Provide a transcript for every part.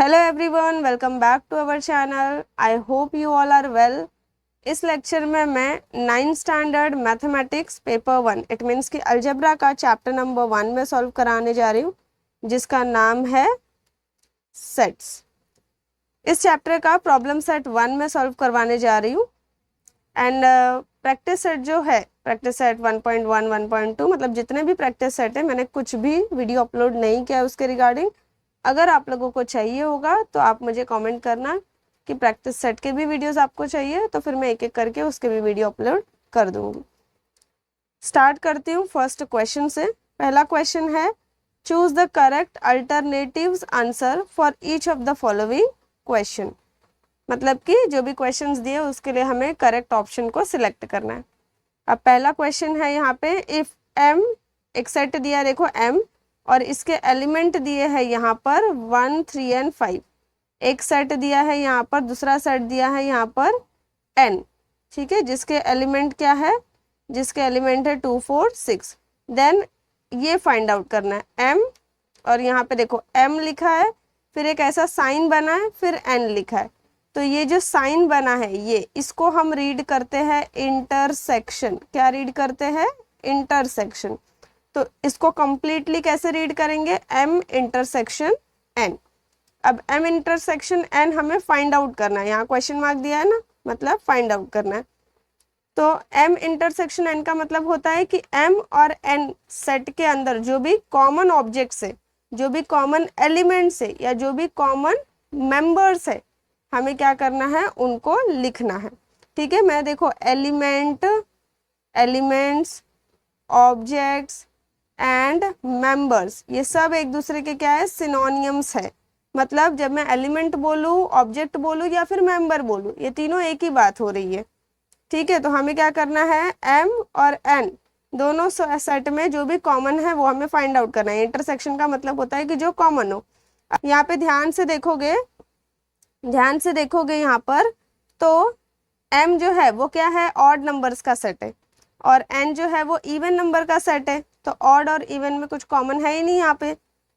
Hello everyone, welcome back to our channel. I hope you all are well. इस lecture में मैं 9th standard mathematics paper 1 it means कि algebra का chapter number 1 में solve कराने जा रही हूँ, जिसका नाम है सेट्स। इस चैप्टर का प्रॉब्लम सेट 1 में सॉल्व करवाने जा रही हूँ एंड प्रैक्टिस सेट जो है, प्रैक्टिस सेट 1.1 1.2 मतलब जितने भी प्रैक्टिस सेट है, मैंने कुछ भी वीडियो अपलोड नहीं किया उसके रिगार्डिंग। अगर आप लोगों को चाहिए होगा तो आप मुझे कमेंट करना कि प्रैक्टिस सेट के भी वीडियोस आपको चाहिए, तो फिर मैं एक एक करके उसके भी वीडियो अपलोड कर दूंगी। स्टार्ट करती हूँ फर्स्ट क्वेश्चन से। पहला क्वेश्चन है, choose the correct alternatives answer for each of the following question. मतलब कि जो भी क्वेश्चंस दिए उसके लिए हमें करेक्ट ऑप्शन को सिलेक्ट करना है। अब पहला क्वेश्चन है यहाँ पे, इफ m एक सेट दिया, देखो m और इसके एलिमेंट दिए हैं यहाँ पर 1 3 एंड 5। एक सेट दिया है यहाँ पर, दूसरा सेट दिया है यहाँ पर n, ठीक है, जिसके एलिमेंट क्या है, जिसके एलिमेंट है 2 4 6। देन ये फाइंड आउट करना है m, और यहाँ पे देखो m लिखा है, फिर एक ऐसा साइन बना है, फिर n लिखा है। तो ये जो साइन बना है ये, इसको हम रीड करते हैं इंटरसेक्शन। क्या रीड करते हैं? इंटरसेक्शन। तो इसको कंप्लीटली कैसे रीड करेंगे? m intersection n। अब m इंटरसेक्शन n हमें फाइंड आउट करना है, यहाँ क्वेश्चन मार्क दिया है ना, मतलब फाइंड आउट करना है। तो m इंटरसेक्शन n का मतलब होता है कि m और n सेट के अंदर जो भी कॉमन ऑब्जेक्ट्स है, जो भी कॉमन एलिमेंट्स है, या जो भी कॉमन मेंबर्स है, हमें क्या करना है, उनको लिखना है। ठीक है, मैं देखो element, elements, objects and members, ये सब एक दूसरे के क्या है, सिनोनियम्स है। मतलब जब मैं एलिमेंट बोलूँ, ऑब्जेक्ट बोलूँ या फिर मेंबर बोलूँ, ये तीनों एक ही बात हो रही है। ठीक है, तो हमें क्या करना है, m और n दोनों सेट में जो भी कॉमन है वो हमें फाइंड आउट करना है। इंटरसेक्शन का मतलब होता है कि जो कॉमन हो। यहाँ पे ध्यान से देखोगे, ध्यान से देखोगे यहाँ पर, तो m जो है वो क्या है, ऑड नंबर्स का सेट है, और n जो है वो इवन नंबर का सेट है। तो ऑड और इवन में कुछ कॉमन है ही नहीं यहाँ पे।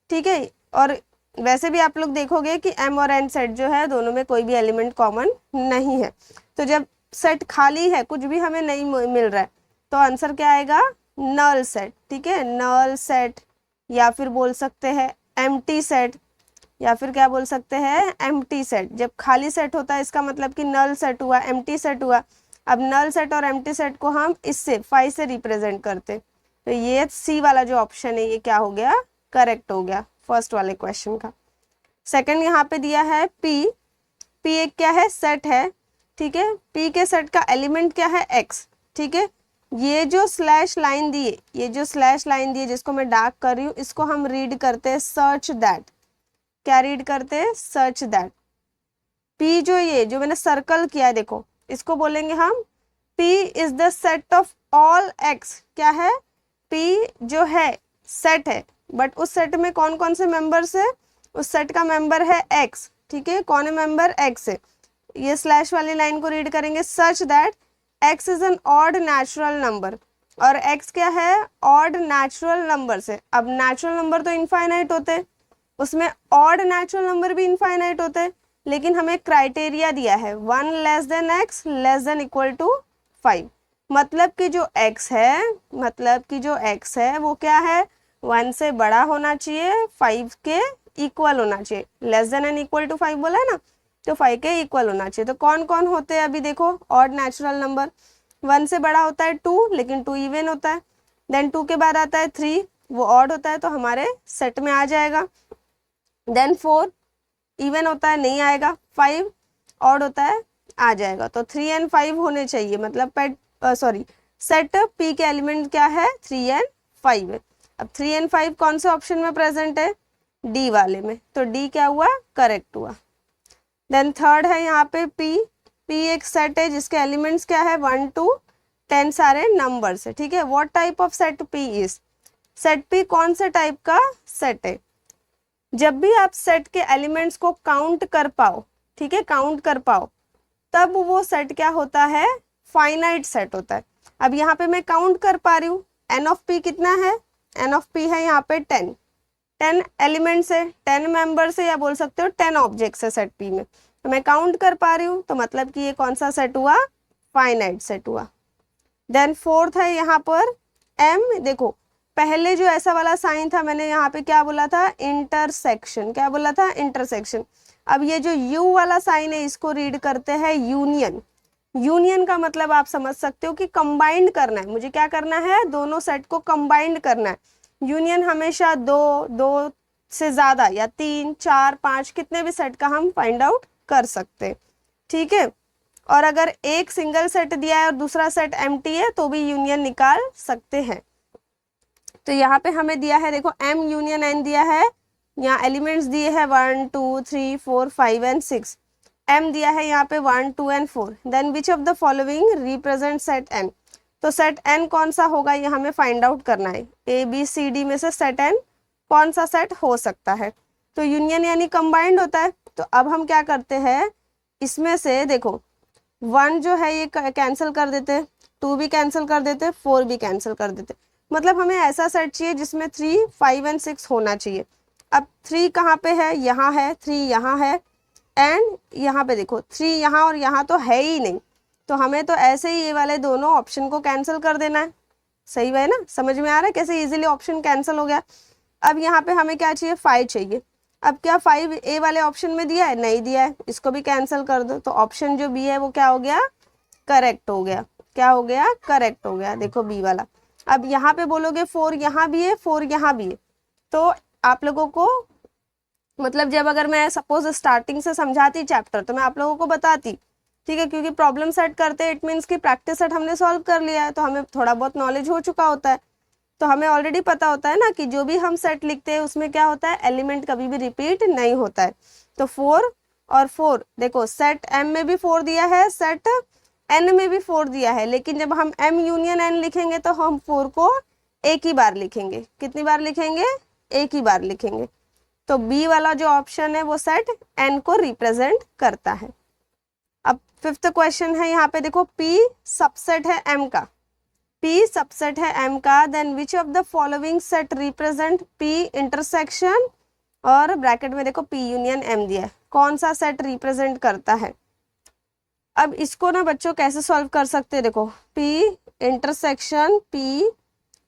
ठीक है, और वैसे भी आप लोग देखोगे कि m और n सेट जो है, दोनों में कोई भी एलिमेंट कॉमन नहीं है। तो जब सेट खाली है, कुछ भी हमें नहीं मिल रहा है, तो आंसर क्या आएगा, नल सेट। ठीक है, नल सेट, या फिर बोल सकते हैं एम्प्टी सेट, या फिर क्या बोल सकते हैं, एम्प्टी सेट। जब खाली सेट होता है इसका मतलब कि नल सेट हुआ, एम्प्टी सेट हुआ। अब नल सेट और एम्प्टी सेट को हम इससे 5 से रिप्रेजेंट करते, तो ये सी वाला जो ऑप्शन है ये क्या हो गया, करेक्ट हो गया फर्स्ट वाले क्वेश्चन का। सेकंड यहाँ पे दिया है p, p एक क्या है, सेट है। ठीक है, p के सेट का एलिमेंट क्या है, x। ठीक है, ये जो स्लैश लाइन दिए, ये जो स्लैश लाइन दिए जिसको मैं डार्क कर रही हूँ, इसको हम रीड करते हैं सर्च दैट। क्या रीड करते हैं, सर्च दैट। p जो ये जो मैंने सर्कल किया है, देखो इसको बोलेंगे हम p is the set of all x। क्या है, p जो है सेट है, बट उस सेट में कौन कौन से मेंबर्स है, उस सेट का मेंबर है x। ठीक है, कौन है मेंबर, x है। ये स्लैश वाली लाइन को रीड करेंगे, such that x is an odd natural number. और x क्या है, ऑड नेचुरल नंबर से। अब नेचुरल नंबर तो इनफाइनाइट होते हैं, उसमें ऑड नेचुरल नंबर भी इनफाइनाइट होते हैं, लेकिन हमें क्राइटेरिया दिया है 1 less than x less than equal to 5। मतलब कि जो x है, मतलब कि जो x है वो क्या है, 1 से बड़ा होना चाहिए, 5 के इक्वल होना चाहिए। Less than and equal to 5 बोला है ना, तो 5 के इक्वल होना चाहिए। तो कौन कौन होते हैं, अभी देखो ऑड नेचुरल नंबर, 1 से बड़ा होता है 2, लेकिन 2 इवन होता है। देन 2 के बाद आता है 3, वो ऑड होता है, तो हमारे सेट में आ जाएगा। देन 4 इवन होता है, नहीं आएगा। 5 ऑड होता है, आ जाएगा। तो 3 एंड 5 होने चाहिए, मतलब सेट p के एलिमेंट क्या है, 3 एंड 5 है। अब 3 एंड 5 कौन से ऑप्शन में प्रेजेंट है, डी वाले में, तो डी क्या हुआ, करेक्ट हुआ। देन थर्ड है यहाँ पे p एक सेट है जिसके एलिमेंट्स क्या है, 1 to 10 सारे नंबर्स है। ठीक है, what type of set p is, set p कौन से टाइप का सेट है, जब भी आप सेट के एलिमेंट्स को काउंट कर पाओ, ठीक है, काउंट कर पाओ, तब वो सेट क्या होता है, फाइनाइट सेट होता है। अब यहाँ पे मैं काउंट कर पा रही हूँ, एन ऑफ पी कितना है, एन ऑफ पी है यहाँ पे 10, 10 एलिमेंट्स है, 10 मेंबर्स है, या बोल सकते हो 10 ऑब्जेक्ट्स है सेट पी में, तो मैं काउंट कर पा रही हूँ, तो मतलब कि ये कौन सा सेट हुआ, फाइनाइट सेट हुआ। देन फोर्थ है यहाँ पर एम, देखो पहले जो ऐसा वाला साइन था मैंने यहाँ पे क्या बोला था, इंटरसेक्शन, क्या बोला था, इंटरसेक्शन। अब ये जो यू वाला साइन है इसको रीड करते हैं यूनियन। यूनियन का मतलब आप समझ सकते हो कि कंबाइंड करना है, मुझे क्या करना है, दोनों सेट को कंबाइंड करना है। यूनियन हमेशा दो, दो से ज्यादा या 3, 4, 5 कितने भी सेट का हम फाइंड आउट कर सकते हैं, ठीक है। और अगर एक सिंगल सेट दिया है और दूसरा सेट एम्प्टी है तो भी यूनियन निकाल सकते हैं। तो यहाँ पे हमें दिया है, देखो एम यूनियन एन दिया है, यहाँ एलिमेंट्स दिए हैं 1 2 3 4 5 एंड 6, एम दिया है यहाँ पे 1 2 and 4, then which of the following represent set N, तो सेट एन कौन सा होगा ये हमें फाइंड आउट करना है, ए बी सी डी में से सेट एन कौन सा सेट हो सकता है। तो यूनियन यानी कंबाइंड होता है, तो अब हम क्या करते हैं, इसमें से देखो 1 जो है ये कैंसिल कर देते, 2 भी कैंसिल कर देते, 4 भी कैंसिल कर देते, मतलब हमें ऐसा सेट चाहिए जिसमें 3 5 एंड 6 होना चाहिए। अब 3 कहाँ पे है, यहाँ है, 3 यहाँ है, एंड यहाँ पे देखो 3 यहाँ और यहाँ तो है ही नहीं, तो हमें तो ऐसे ही ये वाले दोनों ऑप्शन को कैंसिल कर देना है। सही है ना, समझ में आ रहा है कैसे इजीली ऑप्शन कैंसिल हो गया। अब यहाँ पे हमें क्या चाहिए, 5 चाहिए। अब क्या 5 ए वाले ऑप्शन में दिया है, नहीं दिया है, इसको भी कैंसिल कर दो, तो ऑप्शन जो बी है वो क्या हो गया, करेक्ट हो गया। क्या हो गया, करेक्ट हो गया, देखो बी वाला। अब यहाँ पे बोलोगे 4 यहाँ भी है, 4 यहाँ भी है, तो आप लोगों को मतलब जब अगर मैं सपोज स्टार्टिंग से समझाती चैप्टर तो मैं आप लोगों को बताती, ठीक है, क्योंकि प्रॉब्लम सेट करते इट मीन्स की प्रैक्टिस सेट हमने सॉल्व कर लिया है, तो हमें थोड़ा बहुत नॉलेज हो चुका होता है, तो हमें ऑलरेडी पता होता है ना कि जो भी हम सेट लिखते हैं उसमें क्या होता है, एलिमेंट कभी भी रिपीट नहीं होता है। तो 4 और 4, देखो सेट एम में भी 4 दिया है, सेट एन में भी 4 दिया है, लेकिन जब हम एम यूनियन एन लिखेंगे तो हम 4 को एक ही बार लिखेंगे। कितनी बार लिखेंगे, एक ही बार लिखेंगे। तो बी वाला जो ऑप्शन है वो सेट एन को रिप्रेजेंट करता है। अब फिफ्थ क्वेश्चन है यहाँ पे, देखो पी सबसेट है एम का, P सबसेट है M का, then which of the following set represent P intersection, और ब्रैकेट में देखो P यूनियन M दिया है, कौन सा सेट रिप्रेजेंट करता है। अब इसको ना बच्चों कैसे सॉल्व कर सकते हैं, देखो P intersection P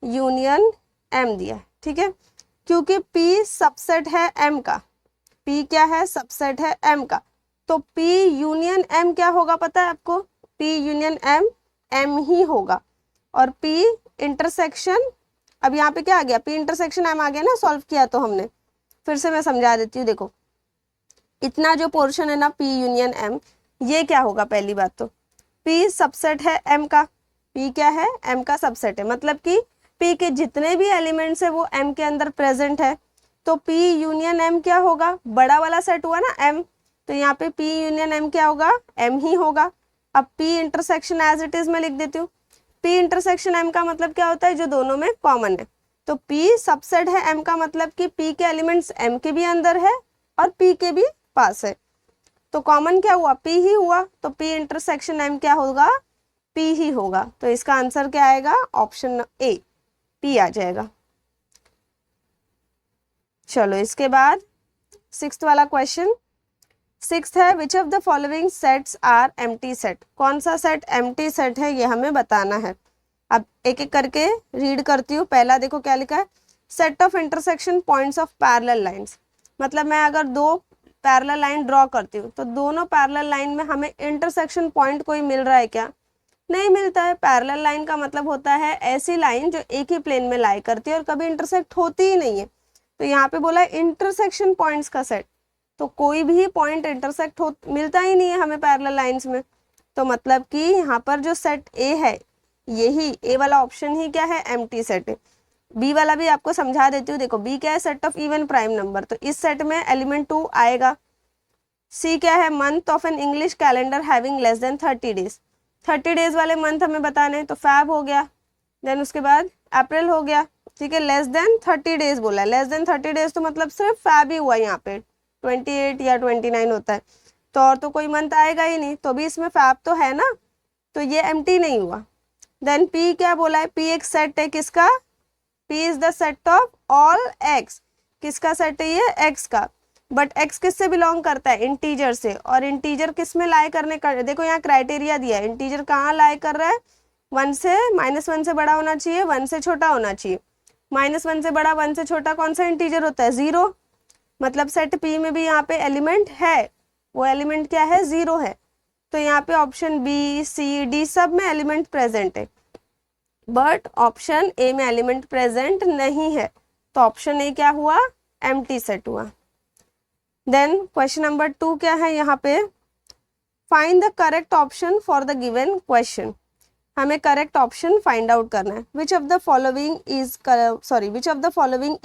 union M दिया है, ठीक है, क्योंकि P सबसेट है M का, P क्या है, सबसेट है M का, तो P यूनियन M क्या होगा पता है आपको, P यूनियन M M ही होगा। और P इंटरसेक्शन, अब यहाँ पे क्या आ गया, P इंटरसेक्शन M आ गया ना, सॉल्व किया तो हमने, फिर से मैं समझा देती हूँ। देखो इतना जो पोर्शन है ना P यूनियन M, ये क्या होगा, पहली बात तो P सबसेट है M का, P क्या है, M का सबसेट है, मतलब कि P के जितने भी एलिमेंट्स है वो M के अंदर प्रेजेंट है, तो P यूनियन M क्या होगा, बड़ा वाला सेट हुआ ना M, तो यहाँ पे P यूनियन M क्या होगा, M ही होगा। अब P intersection as it is मैं लिख देती हूँ, P इंटरसेक्शन M का मतलब क्या होता है, जो दोनों में कॉमन है, तो P सबसेट है M का मतलब कि P के एलिमेंट्स M के भी अंदर है और P के भी पास है, तो कॉमन क्या हुआ, P ही हुआ, तो P इंटरसेक्शन M क्या होगा, P ही होगा। तो इसका आंसर क्या आएगा, ऑप्शन ए P आ जाएगा। चलो इसके बाद सिक्स्थ वाला क्वेश्चन, सिक्स्थ है which of the following sets are empty set, कौन सा सेट एम्प्टी सेट है ये हमें बताना है। अब एक एक करके रीड करती हूँ। पहला देखो क्या लिखा है, set of intersection points of parallel lines, मतलब मैं अगर दो पैरेलल लाइन ड्रॉ करती हूँ तो दोनों पैरेलल लाइन में हमें इंटरसेक्शन पॉइंट कोई मिल रहा है क्या, नहीं मिलता है। पैरेलल लाइन का मतलब होता है ऐसी लाइन जो एक ही प्लेन में लाई करती है और कभी इंटरसेक्ट होती ही नहीं है, तो यहाँ पे बोला इंटरसेक्शन पॉइंट्स का सेट, तो कोई भी पॉइंट इंटरसेक्ट हो मिलता ही नहीं है हमें पैरेलल लाइंस में, तो मतलब कि यहाँ पर जो सेट ए है, यही ए वाला ऑप्शन ही क्या है, एम्प्टी सेट है। बी वाला भी आपको समझा देती हूँ, देखो बी क्या है, set of even prime number, तो इस सेट में एलिमेंट 2 आएगा। सी क्या है, month of an English calendar having less than 30 days, 30 days वाले मंथ हमें बताने, तो फैब हो गया, देन उसके बाद अप्रैल हो गया, ठीक है, लेस देन 30 डेज बोला है, लेस देन 30 डेज तो मतलब सिर्फ फैब ही हुआ यहाँ पे, 28 या 29 होता है, तो और तो कोई मंथ आएगा ही नहीं, तो भी इसमें फैब तो है ना, तो ये एम्प्टी नहीं हुआ। देन पी क्या बोला है, पी एक सेट है किसका, P is the set of all x, किसका सेट है ये, एक्स का, बट एक्स किससे बिलोंग करता है, इंटीजर से, और इंटीजर किस में लाई करने का, देखो यहाँ क्राइटेरिया दिया है, इंटीजर कहाँ लाई कर रहा है, 1 से -1 से बड़ा होना चाहिए, 1 से छोटा होना चाहिए, -1 से बड़ा 1 से छोटा कौन सा इंटीजर होता है, 0, मतलब सेट पी में भी यहाँ पे एलिमेंट है, वो एलिमेंट क्या है, 0 है, तो यहाँ पे ऑप्शन बी सी डी सब में एलिमेंट प्रेजेंट है, बट ऑप्शन ए में एलिमेंट प्रेजेंट नहीं है, तो ऑप्शन ए क्या हुआ, एम्प्टी सेट हुआ। देन क्वेश्चन नंबर 2 क्या है यहाँ पे, find the correct option for the given question, हमें करेक्ट ऑप्शन फाइंड आउट करना है। Which of the following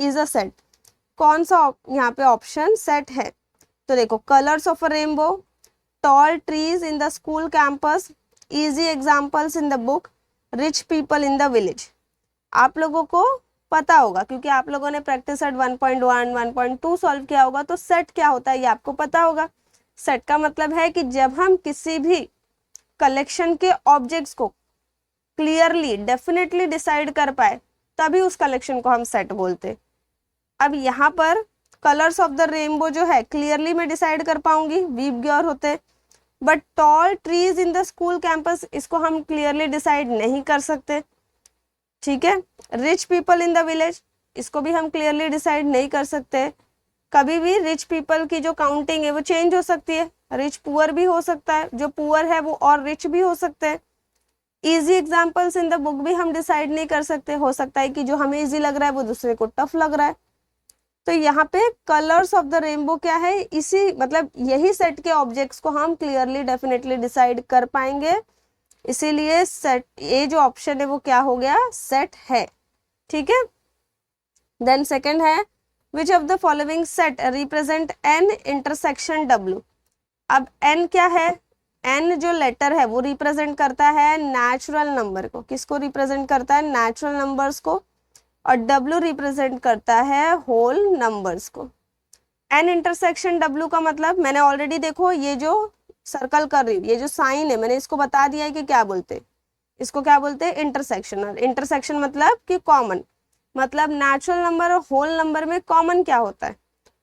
is a set, कौन सा यहाँ पे ऑप्शन सेट है, तो देखो colours of a rainbow, tall trees in the school campus, easy examples in the book, rich people in the village. आप लोगों को पता होगा क्योंकि आप लोगों ने प्रैक्टिस सेट 1.1 1.2 सॉल्व किया होगा, तो सेट क्या होता है ये आपको पता होगा। सेट का मतलब है कि जब हम किसी भी कलेक्शन के ऑब्जेक्ट्स को क्लियरली डेफिनेटली डिसाइड कर पाए तभी उस कलेक्शन को हम सेट बोलते। अब यहाँ पर कलर्स ऑफ द रेनबो जो है क्लियरली मैं डिसाइड कर पाऊंगी, वीव ग्योर होते, but tall trees in the school campus इसको हम क्लियरली डिसाइड नहीं कर सकते, ठीक है। Rich people in the village इसको भी हम क्लियरली डिसाइड नहीं कर सकते, कभी भी रिच पीपल की जो काउंटिंग है वो चेंज हो सकती है, रिच पुअर भी हो सकता है, जो पुअर है वो और रिच भी हो सकते हैं। Easy examples in the book भी हम डिसाइड नहीं कर सकते, हो सकता है कि जो हमें इजी लग रहा है वो दूसरे को टफ लग रहा है। तो यहाँ पे कलर्स ऑफ द रेनबो क्या है, इसी मतलब यही सेट के ऑब्जेक्ट्स को हम क्लियरली डेफिनेटली डिसाइड कर पाएंगे, इसीलिए सेट ये जो ऑप्शन है वो क्या हो गया, सेट है, ठीक है। देन सेकंड है, which of the following set represent N intersection W. अब एन क्या है, एन जो लेटर है वो रिप्रेजेंट करता है नेचुरल नंबर को, किसको रिप्रेजेंट करता है, नेचुरल नंबर्स को, और डब्ल्यू रिप्रेजेंट करता है होल नंबर्स को। एन इंटरसेक्शन डब्ल्यू का मतलब मैंने ऑलरेडी देखो ये जो सर्कल कर रही हूँ, ये जो साइन है मैंने इसको बता दिया है कि क्या बोलते, इसको क्या बोलते हैं, इंटरसेक्शन। और इंटरसेक्शन मतलब कि कॉमन, मतलब नेचुरल नंबर और होल नंबर में कॉमन क्या होता है,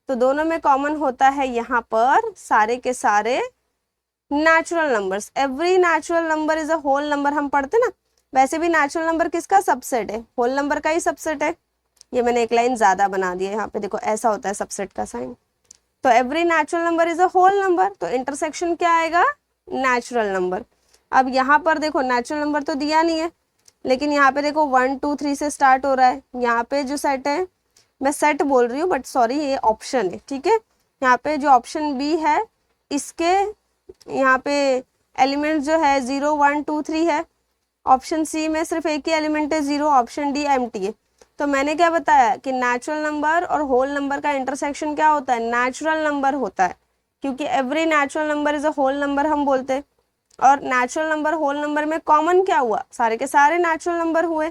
तो दोनों में कॉमन होता है यहाँ पर सारे के सारे natural numbers. Every natural number is a whole number, हम पढ़ते ना, वैसे भी नेचुरल नंबर किसका सबसेट है, होल नंबर का ही सबसेट है। ये मैंने एक लाइन ज्यादा बना दी है यहाँ पे, देखो ऐसा होता है सबसेट का साइन। तो every natural number is a whole number, तो इंटरसेक्शन क्या आएगा, नेचुरल नंबर। अब यहाँ पर देखो नेचुरल नंबर तो दिया नहीं है, लेकिन यहाँ पे देखो 1 2 3 से स्टार्ट हो रहा है, यहाँ पे जो सेट है, मैं सेट बोल रही हूँ बट सॉरी ये ऑप्शन है, ठीक है। यहाँ पे जो ऑप्शन बी है इसके यहाँ पे एलिमेंट जो है 0 1 2 3 है, ऑप्शन सी में सिर्फ एक ही एलिमेंट है 0, ऑप्शन डी एम्प्टी है। तो मैंने क्या बताया कि नेचुरल नंबर और होल नंबर का इंटरसेक्शन क्या होता है, नेचुरल नंबर होता है, क्योंकि every natural number is a whole number हम बोलते हैं। और नेचुरल नंबर होल नंबर में कॉमन क्या हुआ, सारे के सारे नेचुरल नंबर हुए,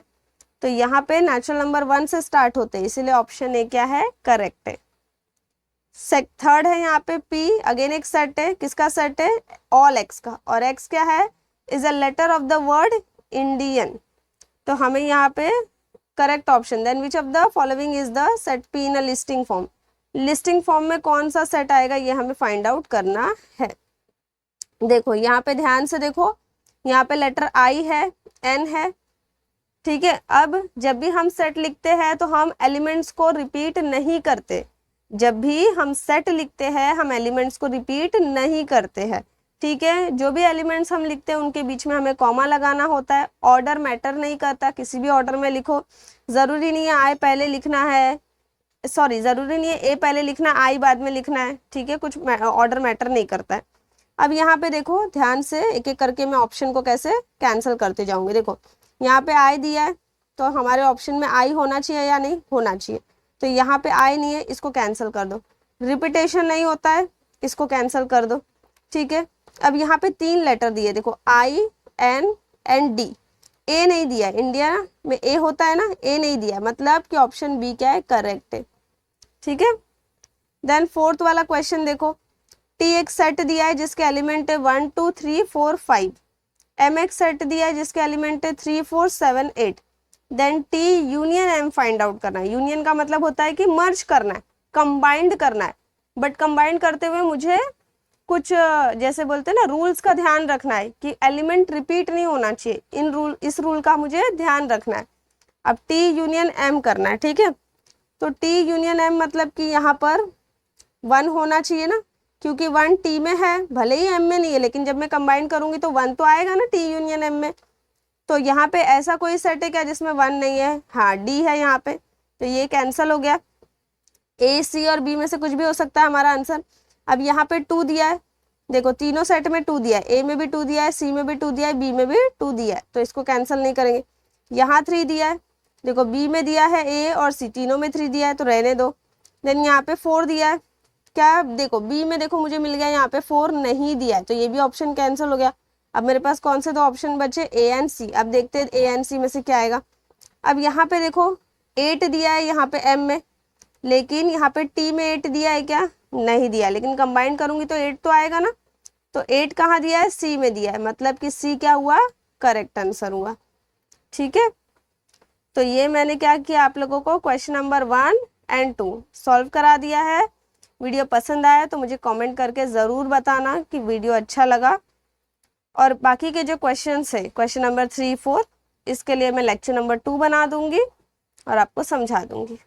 तो यहाँ पे नेचुरल नंबर 1 से स्टार्ट होते हैं, इसीलिए ऑप्शन ए क्या है, करेक्ट है। थर्ड है यहाँ पे पी, अगेन एक सेट है, किसका सेट है, ऑल एक्स का, और एक्स क्या है, is a letter of the word Indian, तो हमें यहाँ पे correct option. Then which of the following is the set P in a listing form, listing form में कौन सा सेट आएगा ये हमें फाइंड आउट करना है। देखो यहाँ पे ध्यान से देखो, यहाँ पे लेटर आई है, एन है, ठीक है। अब जब भी हम सेट लिखते हैं तो हम एलिमेंट्स को रिपीट नहीं करते, जब भी हम सेट लिखते हैं हम एलिमेंट्स को रिपीट नहीं करते हैं, ठीक है। जो भी एलिमेंट्स हम लिखते हैं उनके बीच में हमें कॉमा लगाना होता है, ऑर्डर मैटर नहीं करता, किसी भी ऑर्डर में लिखो, जरूरी नहीं है आई पहले लिखना है, सॉरी जरूरी नहीं है ए पहले लिखना आई बाद में लिखना है, ठीक है, कुछ ऑर्डर मैटर नहीं करता है। अब यहाँ पे देखो ध्यान से एक एक करके मैं ऑप्शन को कैसे कैंसिल करते जाऊंगी। देखो यहाँ पे आई दिया है तो हमारे ऑप्शन में आई होना चाहिए या नहीं होना चाहिए, तो यहाँ पे आई नहीं है, इसको कैंसिल कर दो। रिपीटेशन नहीं होता है, इसको कैंसिल कर दो, ठीक है। अब यहाँ पे 3 लेटर दिए, देखो आई एन एंड डी, ए नहीं दिया, इंडिया में ए होता है ना, ए नहीं दिया, मतलब कि ऑप्शन बी क्या है, करेक्ट है, ठीक है। देन फोर्थ वाला क्वेश्चन देखो, टी एक सेट दिया है जिसके एलिमेंट है 1 2 3 4 5, एम एक सेट दिया है जिसके एलिमेंट है 3 4 7 8, then T union M find out करना है। यूनियन का मतलब होता है कि मर्ज करना है, कंबाइंड करना है, बट कंबाइंड करते हुए मुझे कुछ जैसे बोलते हैं ना रूल्स का ध्यान रखना है कि एलिमेंट रिपीट नहीं होना चाहिए, इस रूल का मुझे ध्यान रखना है। अब T यूनियन M करना है, ठीक है। तो T यूनियन M मतलब कि यहाँ पर 1 होना चाहिए ना, क्योंकि 1 T में है, भले ही M में नहीं है, लेकिन जब मैं कंबाइन करूंगी तो 1 तो आएगा ना T यूनियन M में। तो यहाँ पे ऐसा कोई सेट है क्या जिसमें 1 नहीं है? हाँ, D है यहाँ पे, तो ये कैंसिल हो गया। A, C और B में से कुछ भी हो सकता है हमारा आंसर। अब यहाँ पे 2 दिया है, देखो तीनों सेट में 2 दिया है, A में भी 2 दिया है, C में भी 2 दिया है, B में भी 2 दिया है, तो इसको कैंसिल नहीं करेंगे। यहाँ 3 दिया है, देखो B में दिया है A और C, तीनों में 3 दिया है तो रहने दो। देन यहाँ पे 4 दिया है, क्या देखो B में देखो मुझे मिल गया, यहाँ पे 4 नहीं दिया है, तो ये भी ऑप्शन कैंसिल हो गया। अब मेरे पास कौन से दो ऑप्शन बचे? A and C। अब देखते हैं A एंड C में से क्या आएगा। अब यहाँ पे देखो 8 दिया है यहाँ पे M में, लेकिन यहाँ पे T में 8 दिया है क्या? नहीं दिया, लेकिन कंबाइन करूंगी तो 8 तो आएगा ना। तो 8 कहाँ दिया है? C में दिया है, मतलब कि C क्या हुआ? करेक्ट आंसर हुआ, ठीक है। तो ये मैंने क्या किया, आप लोगों को क्वेश्चन नंबर 1 एंड 2 सॉल्व करा दिया है। वीडियो पसंद आया तो मुझे कमेंट करके ज़रूर बताना कि वीडियो अच्छा लगा। और बाकी के जो क्वेश्चंस है, क्वेश्चन नंबर 3, 4, इसके लिए मैं लेक्चर नंबर 2 बना दूंगी और आपको समझा दूंगी।